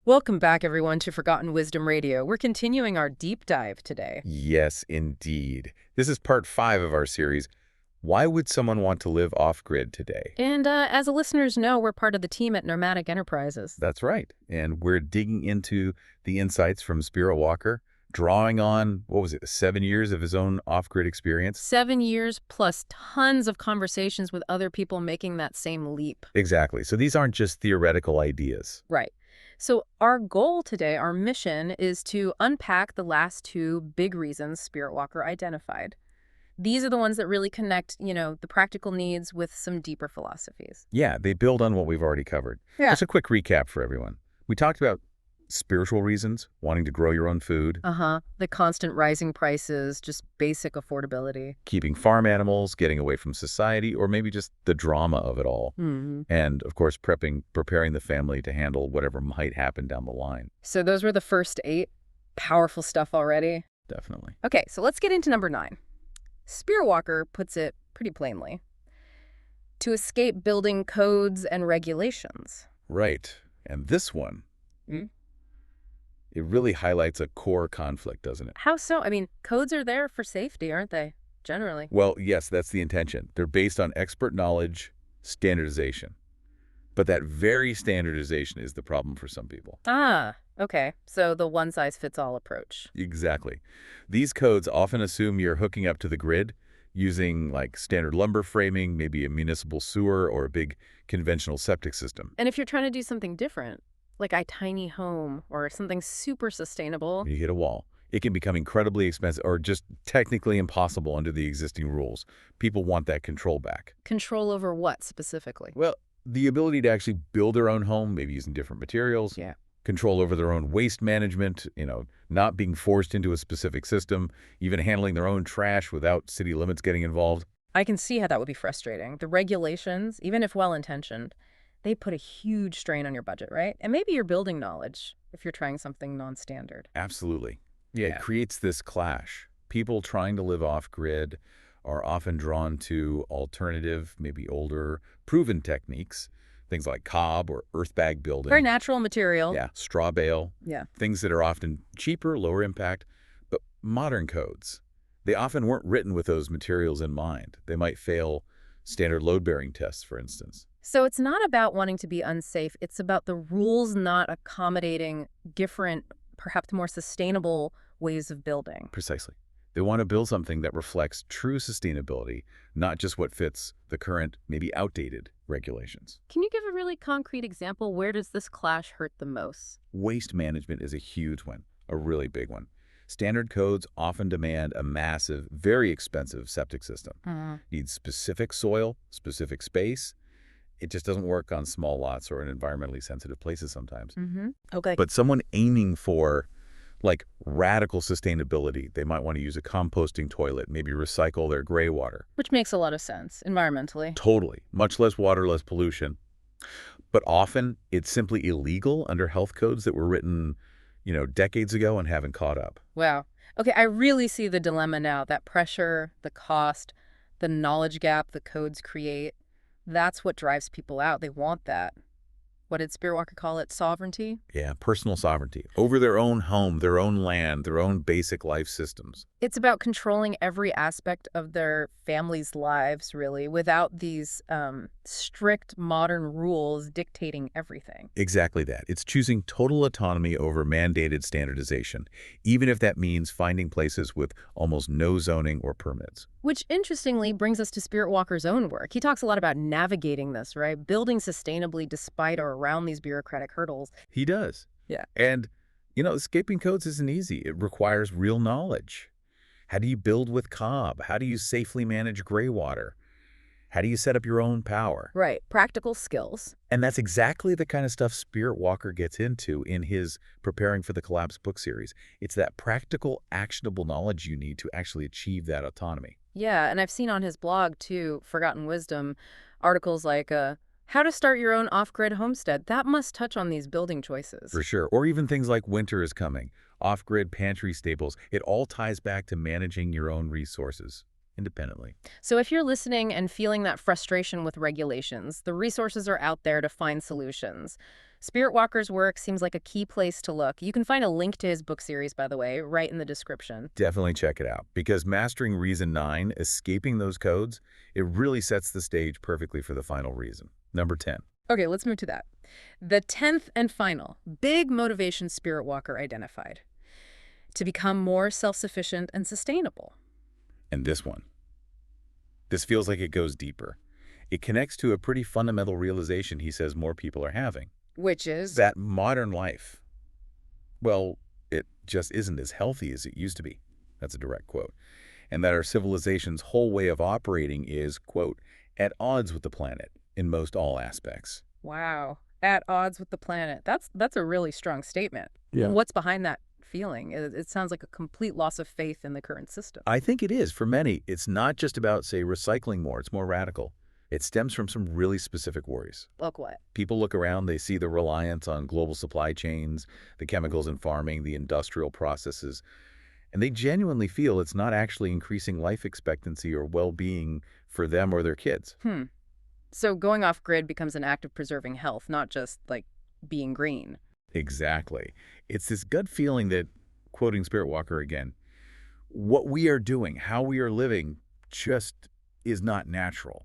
Welcome back, everyone, to Forgotten Wisdom Radio. We're continuing our deep dive today. Yes, indeed. This is part 5 of our series, Why Would Someone Want to Live Off-Grid Today? And as the listeners know, we're part of the team at Nomadic Enterprises. That's right. And we're digging into the insights from Spiritwalker, drawing on, 7 years of his own off-grid experience? 7 years plus tons of conversations with other people making that same leap. Exactly. So these aren't just theoretical ideas. Right. So our goal today, our mission, is to unpack the last 2 big reasons Spiritwalker identified. These are the ones that really connect, the practical needs with some deeper philosophies. Yeah, they build on what we've already covered. Yeah. Just a quick recap for everyone. We talked about spiritual reasons, wanting to grow your own food, The constant rising prices, just basic affordability. keeping farm animals, getting away from society, or maybe just the drama of it all. And, of course, preparing the family to handle whatever might happen down the line. So those were the first 8. Powerful stuff already. Definitely. Okay, so let's get into number 9. Spiritwalker puts it pretty plainly. To escape building codes and regulations. Right. And this one, it really highlights a core conflict, doesn't it? How so? I mean, codes are there for safety, aren't they? Generally. Well, yes, that's the intention. They're based on expert knowledge, standardization. But that very standardization is the problem for some people. Okay. So the one-size-fits-all approach. Exactly. These codes often assume you're hooking up to the grid using like standard lumber framing, maybe a municipal sewer or a big conventional septic system. And if you're trying to do something different, like a tiny home or something super sustainable. You hit a wall. It can become incredibly expensive or just technically impossible under the existing rules. People want that control back. Control over what specifically? Well, the ability to actually build their own home, maybe using different materials. Yeah. Control over their own waste management, not being forced into a specific system, even handling their own trash without city limits getting involved. I can see how that would be frustrating. The regulations, even if well-intentioned, they put a huge strain on your budget, right? And maybe your building knowledge if you're trying something non-standard. Absolutely. Yeah, it creates this clash. People trying to live off-grid are often drawn to alternative, maybe older, proven techniques, things like cob or earth bag building. Very natural material. Yeah, straw bale. Yeah. Things that are often cheaper, lower impact, but modern codes. They often weren't written with those materials in mind. They might fail standard load-bearing tests, for instance. So it's not about wanting to be unsafe. It's about the rules not accommodating different, perhaps more sustainable ways of building. Precisely. They want to build something that reflects true sustainability, not just what fits the current, maybe outdated regulations. Can you give a really concrete example? Where does this clash hurt the most? Waste management is a huge one, a really big one. Standard codes often demand a massive, very expensive septic system. Needs specific soil, specific space. It just doesn't work on small lots or in environmentally sensitive places sometimes. Okay. But someone aiming for like radical sustainability, they might want to use a composting toilet, maybe recycle their gray water. Which makes a lot of sense environmentally. Totally. Much less water, less pollution. But often it's simply illegal under health codes that were written, decades ago and haven't caught up. Wow. Okay, I really see the dilemma now. That pressure, the cost, the knowledge gap the codes create. That's what drives people out. They want that. What did Spiritwalker call it? Sovereignty? Yeah, personal sovereignty over their own home, their own land, their own basic life systems. It's about controlling every aspect of their family's lives, really, without these strict modern rules dictating everything. Exactly that. It's choosing total autonomy over mandated standardization, even if that means finding places with almost no zoning or permits. Which, interestingly, brings us to Spiritwalker's own work. He talks a lot about navigating this, right? Building sustainably despite or around these bureaucratic hurdles. He does. Yeah. And, escaping codes isn't easy. It requires real knowledge. How do you build with cob? How do you safely manage gray water? How do you set up your own power? Right. Practical skills. And that's exactly the kind of stuff Spiritwalker gets into in his Preparing for the Collapse book series. It's that practical, actionable knowledge you need to actually achieve that autonomy. Yeah, and I've seen on his blog, too, Forgotten Wisdom, articles like how to start your own off-grid homestead. That must touch on these building choices. For sure. Or even things like winter is coming, off-grid pantry staples. It all ties back to managing your own resources independently. So if you're listening and feeling that frustration with regulations, the resources are out there to find solutions. Spiritwalker's work seems like a key place to look. You can find a link to his book series, by the way, right in the description. Definitely check it out, because mastering reason 9, escaping those codes, it really sets the stage perfectly for the final reason. Number 10. Okay, let's move to that. The 10th and final big motivation Spiritwalker identified: to become more self-sufficient and sustainable. And this one. This feels like it goes deeper. It connects to a pretty fundamental realization he says more people are having. Which is? That modern life, well, it just isn't as healthy as it used to be. That's a direct quote. And that our civilization's whole way of operating is, quote, at odds with the planet in most all aspects. Wow. At odds with the planet. That's a really strong statement. Yeah. What's behind that feeling? It sounds like a complete loss of faith in the current system. I think it is. For many, it's not just about, say, recycling more. It's more radical. It stems from some really specific worries. Look what? People look around, they see the reliance on global supply chains, the chemicals in farming, the industrial processes, and they genuinely feel it's not actually increasing life expectancy or well-being for them or their kids. So going off grid becomes an act of preserving health, not just like being green. Exactly. It's this gut feeling that, quoting Spiritwalker again, what we are doing, how we are living, just is not natural.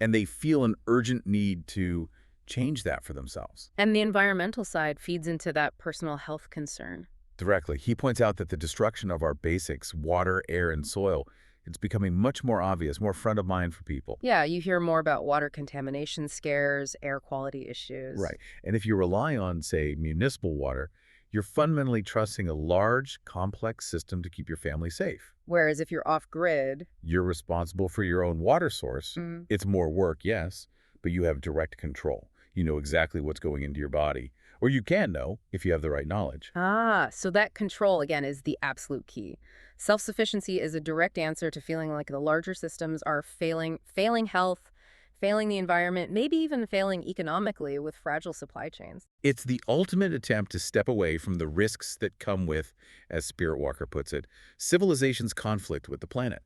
And they feel an urgent need to change that for themselves. And the environmental side feeds into that personal health concern. Directly, he points out that the destruction of our basics, water, air, and soil, it's becoming much more obvious, more front of mind for people. Yeah, you hear more about water contamination scares, air quality issues. Right. And if you rely on, say, municipal water, you're fundamentally trusting a large, complex system to keep your family safe. Whereas if you're off grid, You're responsible for your own water source. mm, It's more work, yes, but you have direct control. You know exactly what's going into your body. Or you can know if you have the right knowledge. so that control, again, is the absolute key. Self-sufficiency is a direct answer to feeling like the larger systems are failing health, failing the environment, maybe even failing economically with fragile supply chains. It's the ultimate attempt to step away from the risks that come with, as Spiritwalker puts it, civilization's conflict with the planet.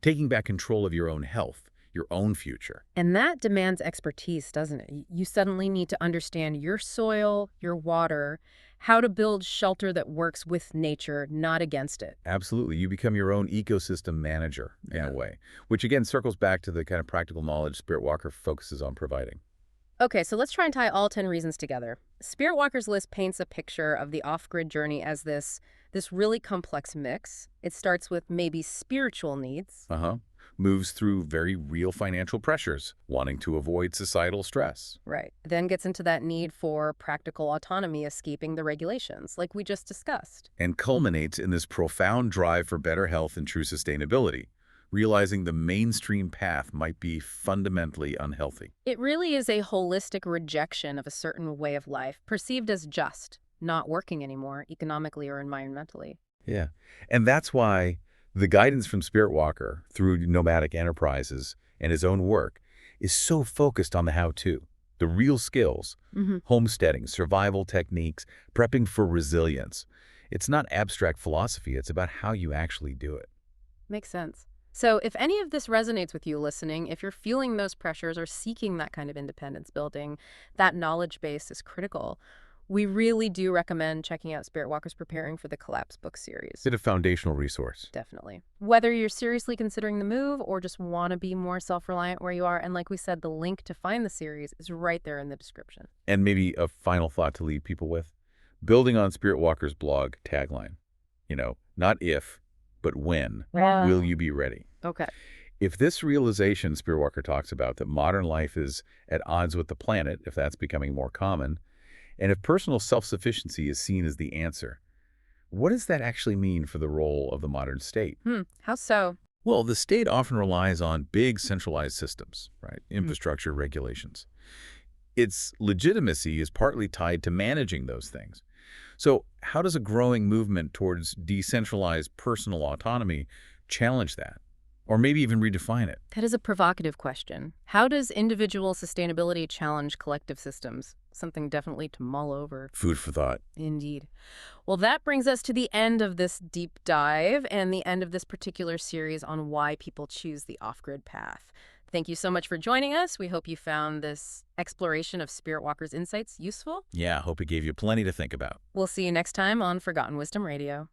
Taking back control of your own health, your own future. And that demands expertise, doesn't it? You suddenly need to understand your soil, your water, how to build shelter that works with nature, not against it. Absolutely. You become your own ecosystem manager in a way, which again circles back to the kind of practical knowledge Spiritwalker focuses on providing. Okay, so let's try and tie all 10 reasons together. Spiritwalker's list paints a picture of the off-grid journey as this really complex mix. It starts with maybe spiritual needs. Moves through very real financial pressures, wanting to avoid societal stress. Right. Then gets into that need for practical autonomy, escaping the regulations, like we just discussed. And culminates in this profound drive for better health and true sustainability, realizing the mainstream path might be fundamentally unhealthy. It really is a holistic rejection of a certain way of life, perceived as just, not working anymore, economically or environmentally. Yeah. And that's why the guidance from Spiritwalker through nomadic enterprises and his own work is so focused on the how-to, the real skills, homesteading, survival techniques, prepping for resilience. It's not abstract philosophy, it's about how you actually do it. Makes sense. So if any of this resonates with you listening, if you're feeling those pressures or seeking that kind of independence building, that knowledge base is critical. We really do recommend checking out Spiritwalker's Preparing for the Collapse book series. It's a foundational resource. Definitely. Whether you're seriously considering the move or just want to be more self-reliant where you are, and like we said, the link to find the series is right there in the description. And maybe a final thought to leave people with. Building on Spiritwalker's blog tagline, not if, but when will you be ready? Okay. If this realization Spiritwalker talks about, that modern life is at odds with the planet, if that's becoming more common, and if personal self-sufficiency is seen as the answer, what does that actually mean for the role of the modern state? How so? Well, the state often relies on big centralized systems, right? Infrastructure, regulations. Its legitimacy is partly tied to managing those things. So how does a growing movement towards decentralized personal autonomy challenge that? Or maybe even redefine it? That is a provocative question. How does individual sustainability challenge collective systems? Something definitely to mull over. Food for thought. Indeed. Well, that brings us to the end of this deep dive and the end of this particular series on why people choose the off-grid path. Thank you so much for joining us. We hope you found this exploration of Spirit Walker's insights useful. Yeah, hope it gave you plenty to think about. We'll see you next time on Forgotten Wisdom Radio.